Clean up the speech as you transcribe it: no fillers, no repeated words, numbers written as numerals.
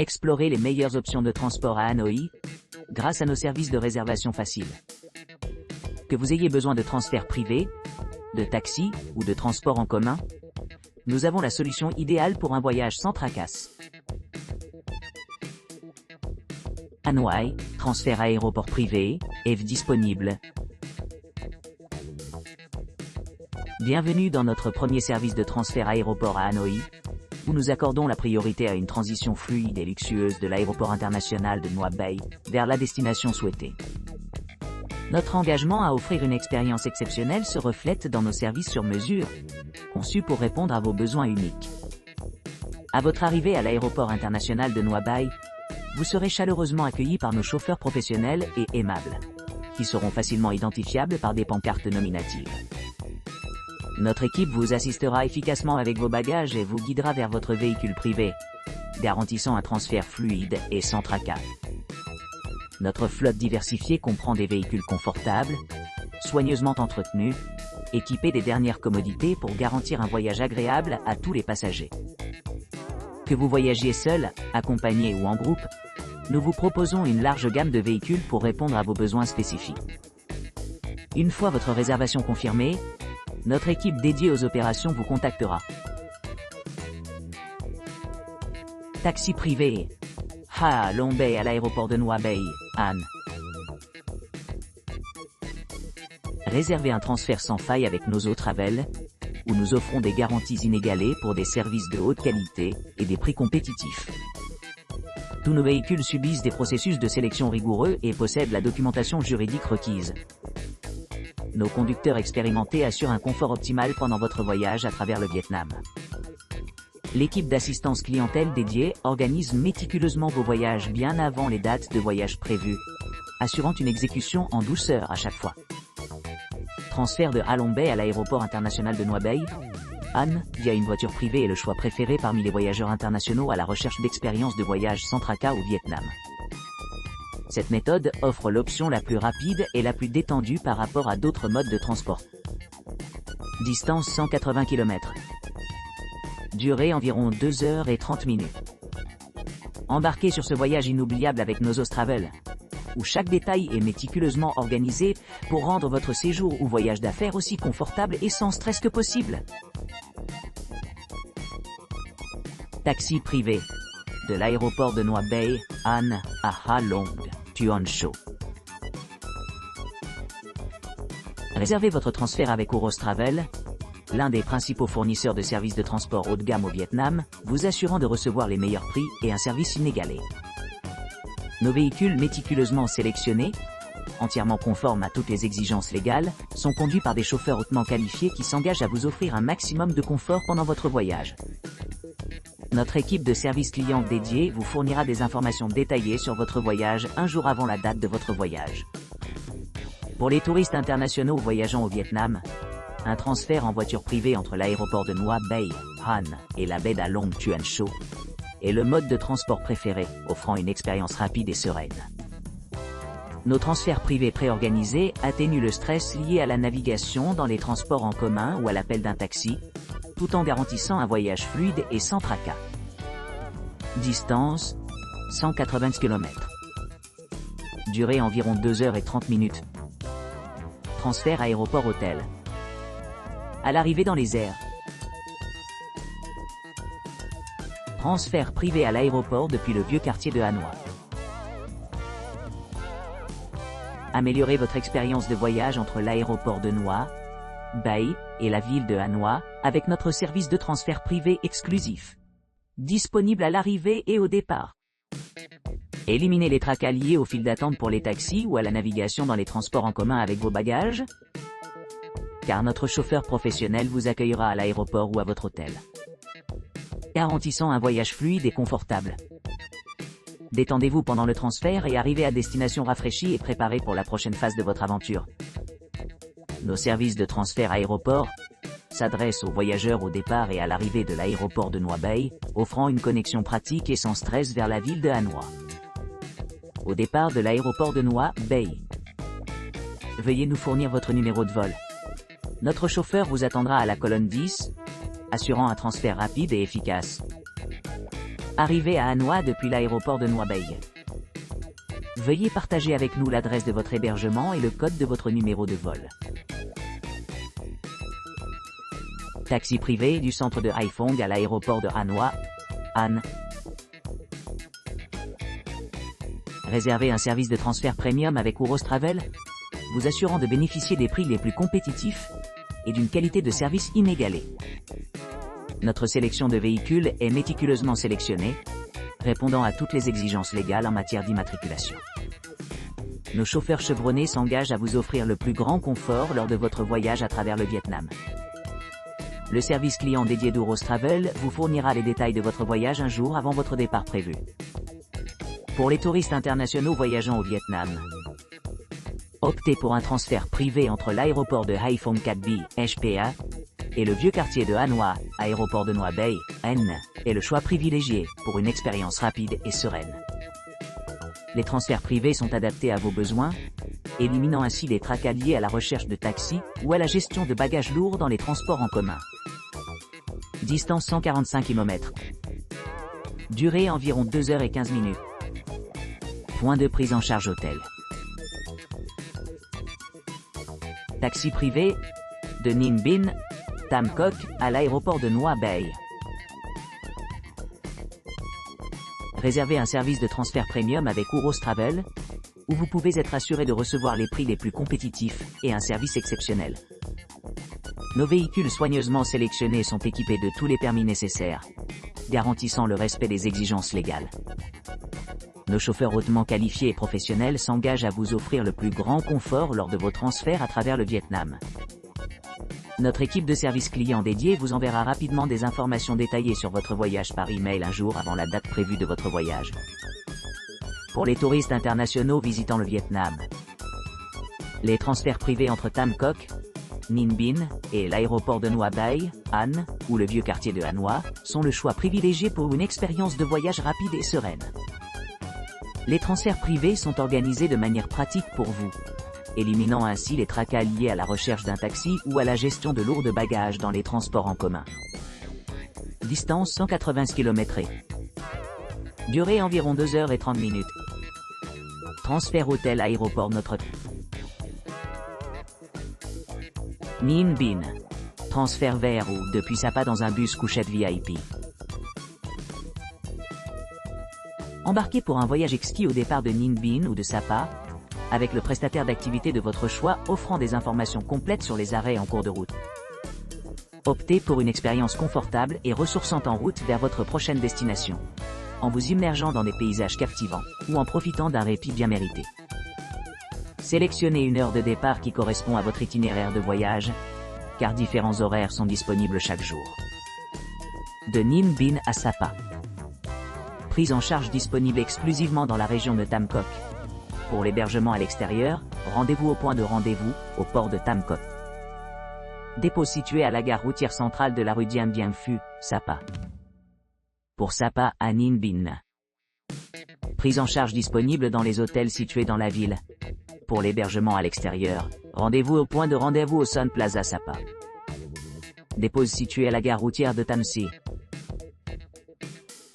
Explorez les meilleures options de transport à Hanoï grâce à nos services de réservation facile. Que vous ayez besoin de transfert privé, de taxi ou de transport en commun, nous avons la solution idéale pour un voyage sans tracasse. Hanoï, transfert aéroport privé, est disponible. Bienvenue dans notre premier service de transfert aéroport à Hanoï, où nous accordons la priorité à une transition fluide et luxueuse de l'aéroport international de Ngoa Bay vers la destination souhaitée. Notre engagement à offrir une expérience exceptionnelle se reflète dans nos services sur mesure, conçus pour répondre à vos besoins uniques. À votre arrivée à l'aéroport international de Ngoa Bay, vous serez chaleureusement accueillis par nos chauffeurs professionnels et aimables, qui seront facilement identifiables par des pancartes nominatives. Notre équipe vous assistera efficacement avec vos bagages et vous guidera vers votre véhicule privé, garantissant un transfert fluide et sans tracas. Notre flotte diversifiée comprend des véhicules confortables, soigneusement entretenus, équipés des dernières commodités pour garantir un voyage agréable à tous les passagers. Que vous voyagiez seul, accompagné ou en groupe, nous vous proposons une large gamme de véhicules pour répondre à vos besoins spécifiques. Une fois votre réservation confirmée, notre équipe dédiée aux opérations vous contactera. Taxi privé. Ha Long Bay à l'aéroport de Ngoa Bay, Han. Réservez un transfert sans faille avec nos Travel, où nous offrons des garanties inégalées pour des services de haute qualité et des prix compétitifs. Tous nos véhicules subissent des processus de sélection rigoureux et possèdent la documentation juridique requise. Nos conducteurs expérimentés assurent un confort optimal pendant votre voyage à travers le Vietnam. L'équipe d'assistance clientèle dédiée organise méticuleusement vos voyages bien avant les dates de voyage prévues, assurant une exécution en douceur à chaque fois. Transfert de Ha Long Bay à l'aéroport international de Ngoa Bay, Han, via une voiture privée est le choix préféré parmi les voyageurs internationaux à la recherche d'expériences de voyage sans tracas au Vietnam. Cette méthode offre l'option la plus rapide et la plus détendue par rapport à d'autres modes de transport. Distance 180 km. Durée environ 2h30. Embarquez sur ce voyage inoubliable avec nos Travel, où chaque détail est méticuleusement organisé pour rendre votre séjour ou voyage d'affaires aussi confortable et sans stress que possible. Taxi privé. De l'aéroport de Ngoa Bay, Han, à Ha Long, Tuan Cho. Réservez votre transfert avec Travel, l'un des principaux fournisseurs de services de transport haut de gamme au Vietnam, vous assurant de recevoir les meilleurs prix et un service inégalé. Nos véhicules méticuleusement sélectionnés, entièrement conformes à toutes les exigences légales, sont conduits par des chauffeurs hautement qualifiés qui s'engagent à vous offrir un maximum de confort pendant votre voyage. Notre équipe de service client dédiée vous fournira des informations détaillées sur votre voyage un jour avant la date de votre voyage. Pour les touristes internationaux voyageant au Vietnam, un transfert en voiture privée entre l'aéroport de Ngoa Bay, Han, et la baie d'Ha Long Tuan Cho est le mode de transport préféré, offrant une expérience rapide et sereine. Nos transferts privés préorganisés atténuent le stress lié à la navigation dans les transports en commun ou à l'appel d'un taxi, tout en garantissant un voyage fluide et sans tracas. Distance 180 km. Durée environ 2h30. Transfert aéroport-hôtel. À l'arrivée dans les airs. Transfert privé à l'aéroport depuis le vieux quartier de Hanoï. Améliorez votre expérience de voyage entre l'aéroport de Ngoa Bay et la ville de Hanoï avec notre service de transfert privé exclusif. Disponible à l'arrivée et au départ. Éliminez les tracas liés aux files d'attente pour les taxis ou à la navigation dans les transports en commun avec vos bagages, car notre chauffeur professionnel vous accueillera à l'aéroport ou à votre hôtel, garantissant un voyage fluide et confortable. Détendez-vous pendant le transfert et arrivez à destination rafraîchie et préparée pour la prochaine phase de votre aventure. Nos services de transfert aéroport s'adressent aux voyageurs au départ et à l'arrivée de l'aéroport de Ngoa Bay, offrant une connexion pratique et sans stress vers la ville de Hanoï. Au départ de l'aéroport de Ngoa Bay, veuillez nous fournir votre numéro de vol. Notre chauffeur vous attendra à la colonne 10, assurant un transfert rapide et efficace. Arrivée à Hanoï depuis l'aéroport de Noailles. Veuillez partager avec nous l'adresse de votre hébergement et le code de votre numéro de vol. Taxi privé du centre de Haiphong à l'aéroport de Hanoï, Han. Réservez un service de transfert premium avec Ouros Travel, vous assurant de bénéficier des prix les plus compétitifs et d'une qualité de service inégalée. Notre sélection de véhicules est méticuleusement sélectionnée, répondant à toutes les exigences légales en matière d'immatriculation. Nos chauffeurs chevronnés s'engagent à vous offrir le plus grand confort lors de votre voyage à travers le Vietnam. Le service client dédié d'Ouros Travel vous fournira les détails de votre voyage un jour avant votre départ prévu. Pour les touristes internationaux voyageant au Vietnam, optez pour un transfert privé entre l'aéroport de Haiphong Cat Bi, HPA, et le vieux quartier de Hanoï, aéroport de Noi Bay, N, est le choix privilégié pour une expérience rapide et sereine. Les transferts privés sont adaptés à vos besoins, éliminant ainsi les tracas liés à la recherche de taxis ou à la gestion de bagages lourds dans les transports en commun. Distance 145 km. Durée environ 2h15. Point de prise en charge hôtel. Taxi privé de Ninh Binh, Tam Coc, à l'aéroport de Noi Bay. Réservez un service de transfert premium avec Ouros Travel, où vous pouvez être assuré de recevoir les prix les plus compétitifs et un service exceptionnel. Nos véhicules soigneusement sélectionnés sont équipés de tous les permis nécessaires, garantissant le respect des exigences légales. Nos chauffeurs hautement qualifiés et professionnels s'engagent à vous offrir le plus grand confort lors de vos transferts à travers le Vietnam. Notre équipe de service client dédié vous enverra rapidement des informations détaillées sur votre voyage par email un jour avant la date prévue de votre voyage. Pour les touristes internationaux visitant le Vietnam, les transferts privés entre Tam Coc, Ninh Binh et l'aéroport de Noi Bay, Han, ou le vieux quartier de Hanoï, sont le choix privilégié pour une expérience de voyage rapide et sereine. Les transferts privés sont organisés de manière pratique pour vous, éliminant ainsi les tracas liés à la recherche d'un taxi ou à la gestion de lourds bagages dans les transports en commun. Distance 180 km. Durée environ 2h30. Transfert hôtel aéroport Notre Ninh Binh. Transfert vers ou depuis Sapa dans un bus couchette VIP. Embarquez pour un voyage exquis au départ de Ninh Binh ou de Sapa, avec le prestataire d'activité de votre choix offrant des informations complètes sur les arrêts en cours de route. Optez pour une expérience confortable et ressourçante en route vers votre prochaine destination, en vous immergeant dans des paysages captivants, ou en profitant d'un répit bien mérité. Sélectionnez une heure de départ qui correspond à votre itinéraire de voyage, car différents horaires sont disponibles chaque jour. De Ninh Binh à Sapa. Prise en charge disponible exclusivement dans la région de Tam Coc. Pour l'hébergement à l'extérieur, rendez-vous au point de rendez-vous, au port de Tam Coc. Dépôt situé à la gare routière centrale de la rue Dien Bien Phu, Sapa. Pour Sapa à Ninh Binh. Prise en charge disponible dans les hôtels situés dans la ville. Pour l'hébergement à l'extérieur, rendez-vous au point de rendez-vous au Sun Plaza Sapa. Dépôt situé à la gare routière de Tam Si.